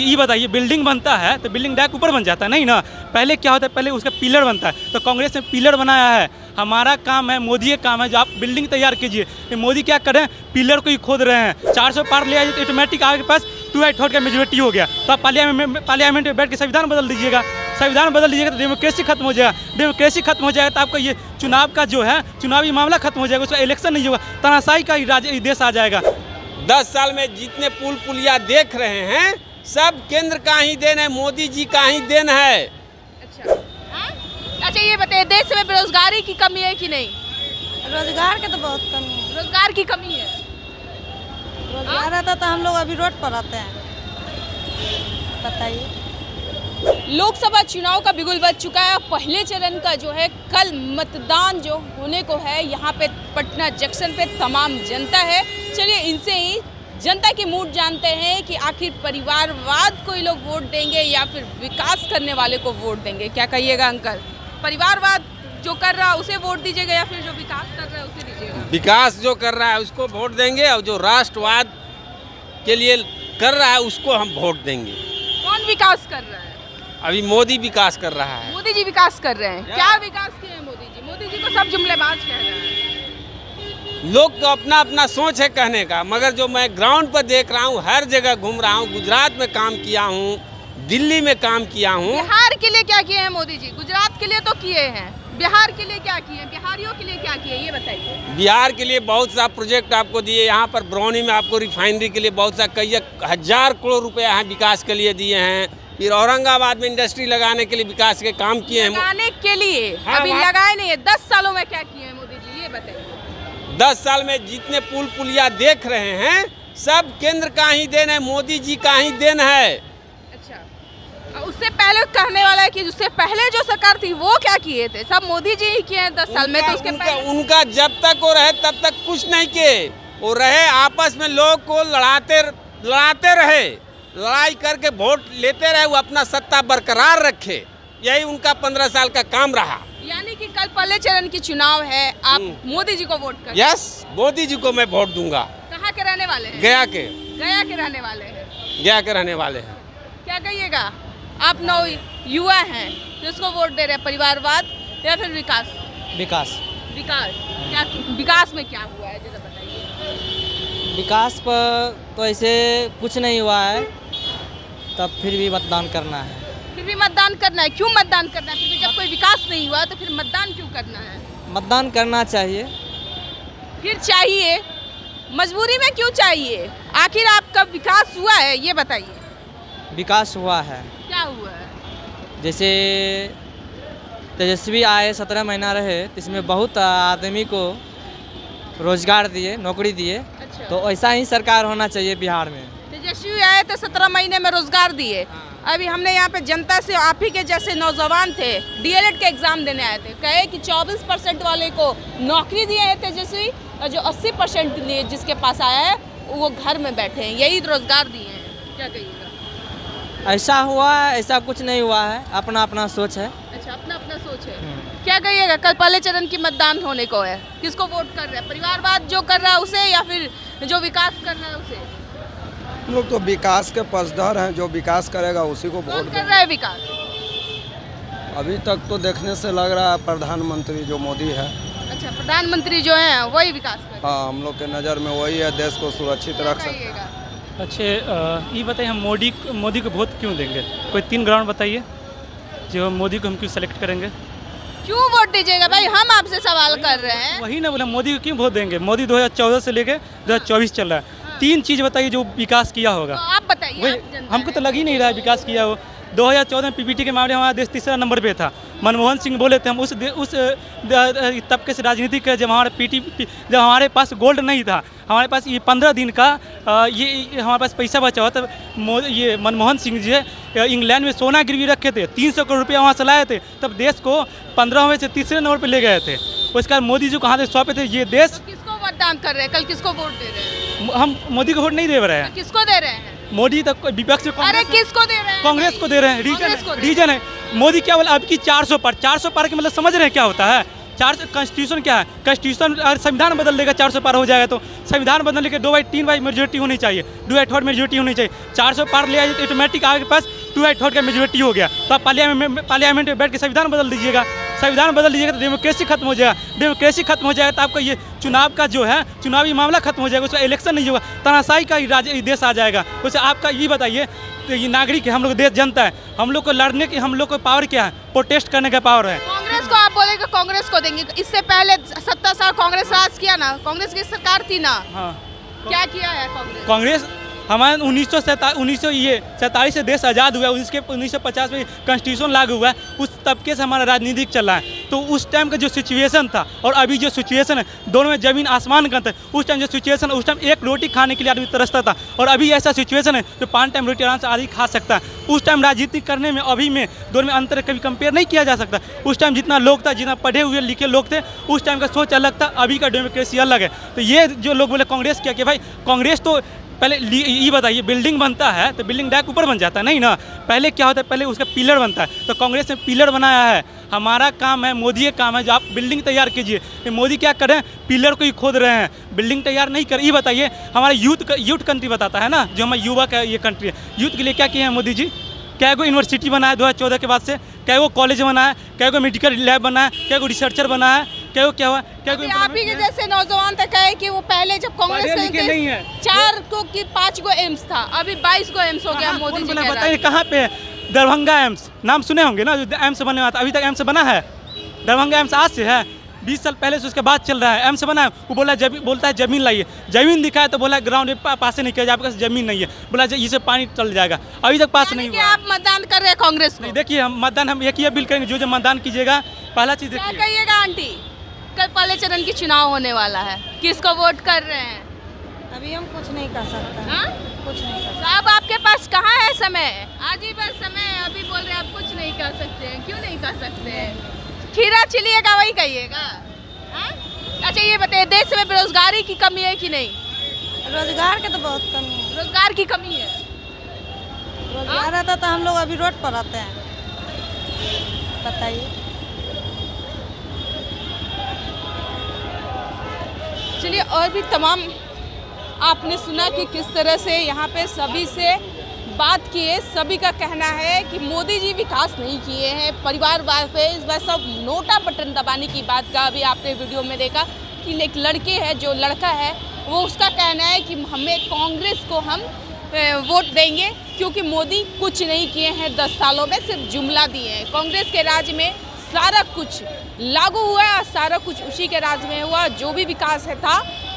ये बताइए, बिल्डिंग बनता है तो बिल्डिंग डायरेक्ट ऊपर बन जाता है नहीं ना। पहले क्या होता है, पहले उसका पिलर बनता है। तो कांग्रेस ने पिलर बनाया है। हमारा काम है, मोदी का काम है जो आप बिल्डिंग तैयार कीजिए। मोदी क्या करें, पिलर को ही खोद रहे हैं। 400 पार ले आइए तो ऑटोमेटिक आपके पास 2/3 का मेजोरिटी हो गया। तो आप पार्लियामेंट में बैठ के संविधान बदल दीजिएगा। संविधान बदल दीजिएगा तो डेमोक्रेसी खत्म हो जाएगा। डेमोक्रेसी खत्म हो जाएगा तो आपका ये चुनाव का जो है चुनावी मामला खत्म हो जाएगा। उसका इलेक्शन नहीं होगा, तानाशाही का देश आ जाएगा। 10 साल में जितने पुल पुलिया देख रहे हैं सब केंद्र का ही देन है, मोदी जी का ही देन है। अच्छा ये बताइए, देश में बेरोजगारी की कमी है कि नहीं? रोजगार की तो बहुत कमी है। रोजगार की कमी है। रोजगार रहता तो हम लोग अभी रोड पर आते हैं। बताइए। लोकसभा चुनाव का बिगुल बज चुका है। पहले चरण का जो है कल मतदान जो होने को है, यहाँ पे पटना जंक्शन पे तमाम जनता है। चलिए इनसे ही जनता की मूड जानते हैं कि आखिर परिवारवाद को ही लोग वोट देंगे या फिर विकास करने वाले को वोट देंगे। क्या कहिएगा अंकल, परिवारवाद जो कर रहा है उसे वोट दीजिएगा या फिर जो विकास कर रहा है उसे दीजिएगा? विकास जो कर रहा है उसको वोट देंगे और जो राष्ट्रवाद के लिए कर रहा है उसको हम वोट देंगे। कौन विकास कर रहा है? अभी मोदी विकास कर रहा है। मोदी जी विकास कर रहे हैं। क्या विकास किए हैं मोदी जी? मोदी जी को सब जुमलेबाज कह रहे हैं। लोग को अपना अपना सोच है कहने का, मगर जो मैं ग्राउंड पर देख रहा हूँ, हर जगह घूम रहा हूँ, गुजरात में काम किया हूँ, दिल्ली में काम किया हूँ। बिहार के लिए क्या किए हैं मोदी जी? गुजरात के लिए तो किए हैं, बिहार के लिए क्या किए हैं? बिहारियों के लिए क्या किए ये बताइए। बिहार के लिए बहुत सा प्रोजेक्ट आपको दिए। यहाँ पर बरौनी में आपको रिफाइनरी के लिए बहुत सा कई 1000 करोड़ रुपया यहाँ विकास के लिए दिए हैं। फिर औरंगाबाद में इंडस्ट्री लगाने के लिए विकास के काम किए हैं। लगाने के लिए हाँ, अभी लगाए नहीं है। 10 सालों में क्या किए हैं मोदी जी ये बताइए। 10 साल में जितने पुल पुलिया देख रहे हैं सब केंद्र का ही देन है, मोदी जी का ही देन है। अच्छा, उससे पहले कहने वाला है कि उससे पहले जो सरकार थी वो क्या किए थे? सब मोदी जी ही किए हैं 10 साल में। तो उसके उनका जब तक वो रहे तब तक कुछ नहीं किए। वो रहे आपस में लोग को लड़ाते रहे, लड़ाई करके वोट लेते रहे, वो अपना सत्ता बरकरार रखे। यही उनका 15 साल का काम रहा। यानी कि कल पहले चरण की चुनाव है, आप मोदी जी को वोट कर? यस, मोदी जी को मैं वोट दूंगा। कहाँ के रहने वाले हैं? गया के रहने वाले हैं। गया के रहने वाले हैं। क्या कहिएगा, आप नौ युवा हैं तो इसको वोट दे रहे हैं, परिवारवाद या फिर विकास? विकास। क्या विकास में क्या हुआ है जरा बताइए। विकास पर तो ऐसे कुछ नहीं हुआ है, तब फिर भी मतदान करना है। फिर भी मतदान करना है? क्यों मतदान करना है? फिर भी जब कोई विकास नहीं हुआ तो फिर मतदान क्यों करना है? मतदान करना चाहिए। फिर चाहिए, मजबूरी में क्यों चाहिए? आखिर आपका विकास हुआ है ये बताइए। विकास हुआ है। क्या हुआ है? जैसे तेजस्वी आए 17 महीना रहे तो इसमें बहुत आदमी को रोजगार दिए, नौकरी दिए। अच्छा। तो ऐसा ही सरकार होना चाहिए बिहार में। तेजस्वी आए तो 17 महीने में रोजगार दिए। अभी हमने यहाँ पे जनता से, आप ही के जैसे नौजवान थे, डीएलएड के एग्जाम देने आए थे, कहे कि 24% वाले को नौकरी दिए है तेजस्वी और जो 80% लिए जिसके पास आया है वो घर में बैठे हैं, यही रोजगार दिए हैं। क्या कहिएगा? ऐसा हुआ है, ऐसा कुछ नहीं हुआ है, अपना अपना सोच है। अच्छा, अपना अपना सोच है। क्या कहिएगा, कल पहले चरण की मतदान होने को है, किसको वोट कर रहे हैं? परिवारवाद जो कर रहा है उसे या फिर जो विकास कर रहा है उसे? लोग तो विकास के पक्षधर हैं, जो विकास करेगा उसी को वोट कर रहा है विकास। अभी तक तो देखने से लग रहा है प्रधानमंत्री जो मोदी है। अच्छा, प्रधानमंत्री जो है वही विकास कर रहे हैं। हाँ, हम लोग के नज़र में वही है, देश को सुरक्षित रख सकते हैं। अच्छा, ये बताइए, हम मोदी को वोट क्यों देंगे? कोई 3 ग्राउंड बताइए जो मोदी को हम क्यों सेलेक्ट करेंगे। क्यों वोट दीजिएगा भाई, हम आपसे सवाल कर रहे हैं। वही ना बोला, मोदी को क्यों वोट देंगे? मोदी 2014 से लेके 2024 चल रहा है। 3 चीज़ बताइए जो विकास किया होगा। तो आप बताइए। हमको तो लग ही नहीं रहा है विकास किया हो। 2014 में पीपीटी के मामले में हमारा देश 3रा नंबर पे था। मनमोहन सिंह बोले थे हम उस तबके से राजनीति के, जब हमारे पास गोल्ड नहीं था, हमारे पास ये 15 दिन का ये हमारे पास पैसा बचा हुआ था। ये मनमोहन सिंह जी इंग्लैंड में सोना गिरवी रखे थे, 300 करोड़ रुपया वहाँ से लाए थे, तब देश को 15वें से 3रे नंबर पर ले गए थे। उसके बाद मोदी जी को हाथ सौंपे थे ये देश। किसको मतदान कर रहे हैं? कल किसको वोट दे रहे हैं? हम मोदी को वोट नहीं दे रहे हैं। किसको दे रहे हैं? मोदी तक विपक्ष। अरे किसको दे रहे हैं? कांग्रेस को दे रहे हैं। रीजन है। मोदी क्या बोला, अब की 400 पार का मतलब समझ रहे हैं क्या होता है? कॉन्स्टिट्यूशन क्या है? कॉन्स्टिट्यूशन अगर संविधान बदल देगा 400 पार हो जाएगा तो संविधान बदलने के 2/3 मेजोरिटी होनी चाहिए, 2/3 मेजोरिटी होनी चाहिए। 400 पार ले आए तो ऑटोमेटिक आपके पास 2/3 का मेजोरिटी हो गया, तो आप पार्लियामेंट में बैठ के संविधान बदल दीजिएगा। संविधान बदल दीजिएगा तो डेमोक्रेसी खत्म हो जाएगा, डेमोक्रेसी खत्म हो जाएगा तो आपका ये चुनाव का जो है चुनावी मामला खत्म हो जाएगा, उसका इलेक्शन नहीं होगा, तानाशाही का देश आ जाएगा। वैसे आपका ये बताइए, तो ये नागरिक है, हम लोग देश जनता है, हम लोग को लड़ने की हम लोग को पावर क्या है? प्रोटेस्ट करने का पावर है। कांग्रेस को आप बोलेंगे कांग्रेस को देंगे, इससे पहले 70 साल कांग्रेस राज किया ना, कांग्रेस की सरकार थी ना। हाँ, क्या किया है कांग्रेस? हमारे 1947 से देश आज़ाद हुआ है, उसके 1950 में कॉन्स्टिट्यूशन लागू हुआ है, उस तबके से हमारा राजनीतिक चल रहा है। तो उस टाइम का जो सिचुएशन था और अभी जो सिचुएशन है, दोनों में ज़मीन आसमान का अंतर। उस टाइम जो सिचुएशन, उस टाइम एक रोटी खाने के लिए आदमी तरसता था, और अभी ऐसा सिचुएशन है जो 5 टाइम रोटी आराम से आदमी खा सकता है। उस टाइम राजनीति करने में अभी में दोनों में अंतर कभी कंपेयर नहीं किया जा सकता। उस टाइम जितना लोग था, जितना पढ़े हुए लिखे लोग थे, उस टाइम का सोच अलग था, अभी का डेमोक्रेसी अलग है। तो ये जो लोग बोले कांग्रेस क्या कि भाई कांग्रेस तो पहले ये बताइए, बिल्डिंग बनता है तो बिल्डिंग डायरेक्ट ऊपर बन जाता है नहीं ना, पहले क्या होता है, पहले उसका पिलर बनता है। तो कांग्रेस ने पिलर बनाया है, हमारा काम है, मोदी का काम है जो आप बिल्डिंग तैयार कीजिए। मोदी क्या कर रहे हैं? पिलर को ही खोद रहे हैं, बिल्डिंग तैयार नहीं कर। ये बताइए, हमारा यूथ कंट्री बताता है ना, जो हमारा युवा का ये कंट्री है, यूथ के लिए क्या किए हैं मोदी जी? क्या को यूनिवर्सिटी बनाया 2014 के बाद से, क्या वो कॉलेज बनाया, क्या को मेडिकल लैब बनाया, क्या को रिसर्चर बनाया, क्या क्या हुआ, क्या कोई आप ही के जैसे नौजवान तक कहे कि वो पहले जब कांग्रेस नहीं है, 4 को कि 5 को एम्स था, अभी 22 को एम्स हो गया। मोदी जी बताइए कहाँ पे? दरभंगा एम्स नाम सुने होंगे ना, जो एम्स बने हुआ था, अभी तक एम्स बना है? दरभंगा एम्स आज से है, 20 साल पहले से उसके बाद चल रहा है, एम्स बना है। वो बोलता है जमीन लाइए, जमीन दिखाए तो बोला ग्राउंड में पास नहीं किया, आपके पास जमीन नहीं है, बोला इसे पानी चल जाएगा, अभी तक पास नहीं हुआ। आप मतदान कर रहे हैं कांग्रेस को? देखिए हम मतदान हम एक ही अपील करेंगे, जो मतदान कीजिएगा, पहला चीज क्या कहिएगा आंटी, कल पहले चरण की चुनाव होने वाला है, किसको वोट कर रहे हैं? अभी हम कुछ नहीं कर सकते। हाँ? कुछ नहीं कर सकते। अब आपके पास कहाँ है समय? आज ही बस समय है, अभी बोल रहे हैं आप कुछ नहीं कर सकते हैं, क्यों नहीं कर सकते हैं? खीरा चिलिएगा वही कहिएगा। अच्छा ये बताइए, देश में बेरोजगारी की कमी है कि नहीं? रोजगार के तो बहुत कमी है। रोजगार की कमी है। रोजगार रहता तो हम लोग अभी रोड पर आते हैं। बताइए। चलिए, और भी तमाम आपने सुना कि किस तरह से यहाँ पे सभी से बात किए। सभी का कहना है कि मोदी जी विकास नहीं किए हैं, परिवारवाद पे इस बार सब नोटा बटन दबाने की बात का अभी आपने वीडियो में देखा कि एक लड़के है, जो लड़का है वो उसका कहना है कि हमें कांग्रेस को हम वोट देंगे क्योंकि मोदी कुछ नहीं किए हैं 10 सालों में, सिर्फ जुमला दिए हैं। कांग्रेस के राज में सारा कुछ लागू हुआ है और सारा कुछ उसी के राज में हुआ, जो भी विकास है था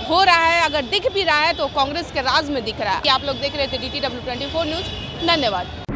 हो रहा है, अगर दिख भी रहा है तो कांग्रेस के राज में दिख रहा है। आप लोग देख रहे थे DTW 24 न्यूज़, धन्यवाद।